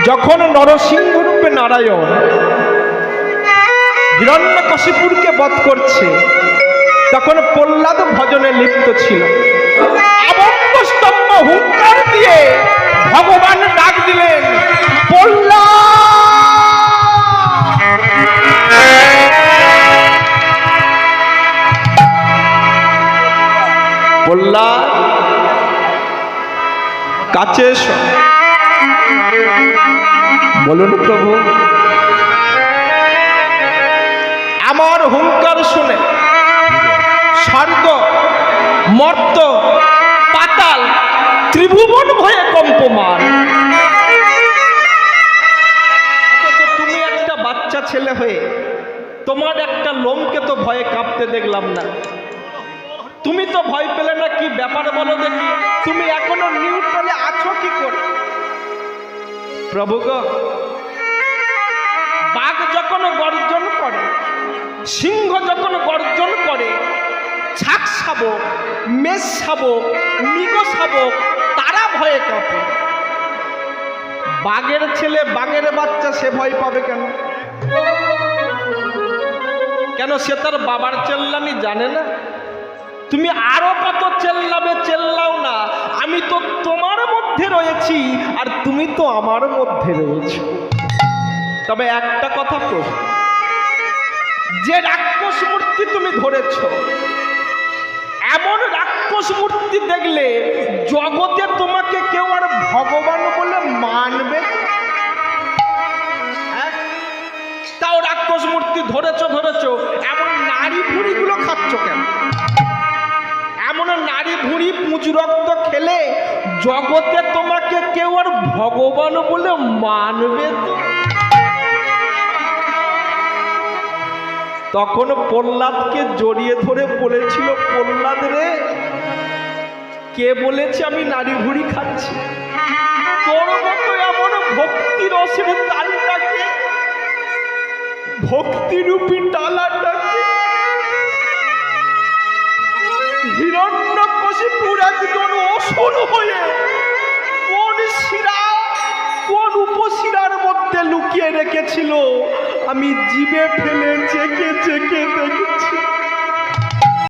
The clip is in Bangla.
যখন নরসিংহ রূপে নারায়ণ হিরণ্যকশিপুরকে বধ করছে, তখন প্রহ্লাদ ভজনে লিপ্ত ছিল। আবম্বস্তম্ভ হুঙ্কার দিয়ে ভগবান ডাক দিলেন, প্রহ্লাদ কাছে এসো। বলুন প্রভু, আমার হুঙ্কার শুনে স্বর্গ, মর্ত, পাতাল, ত্রিভুবন ভয়ে কম্পমান। অথচ তুমি একটা বাচ্চা ছেলে হয়ে তোমার একটা লোমকে তো ভয়ে কাঁপতে দেখলাম না। তুমি তো ভয় পেলে না, কি ব্যাপার বলো দেখি? তুমি এখনো নিউট্রালে আছো কি করে? প্রভু গো, বাঘ যখন গর্জন করে, সিংহ যখন গর্জন করে, ছাগ শাবক, মেষ শাবক, মৃগ শাবক তারা ভয়ে কাঁপে। বাঘের ছেলে, বাঘের বাচ্চা, সে ভয় পাবে কেন? কেন সে তার বাবার চেল্লানি জানে না? তুমি আরো কত চেল্লাবে, চেল্লাও না। আমি তো তোমার মধ্যে রয়েছি আর তুমি তো আমার মধ্যে রয়েছ। তবে একটা কথা প্রভু, যে রাক্ষস মূর্তি তুমি ধরেছ, এমন রাক্ষস মূর্তি দেখলে জগতে তোমাকে কেউ আর ভগবান বলে মানবে? তাও রাক্ষস মূর্তি ধরেছ, এমন নারী ভুঁড়িগুলো খাচ্ছ কেন? এমন নারী ভুঁড়ি পুঁজ রক্ত খেলে জগতে তোমাকে কেউ আর ভগবান বলে মানবে তো? তখন প্রহ্লাদকে জড়িয়ে ধরে বলেছিল, প্রহ্লাদ রে, কে বলেছে আমি নারী ভুঁড়ি খাচ্ছি? তোর মতো এমন ভক্তি রসের তালটাকে, ভক্তিরূপী ডালাটাকে হিরণ্যকশিপুর একজন অসুর হয়ে কোন শিরা, কোন উপশিরার মধ্যে লুকিয়ে রেখেছিল, আমি জিভে ফেলে চেকে চেকে দেখি।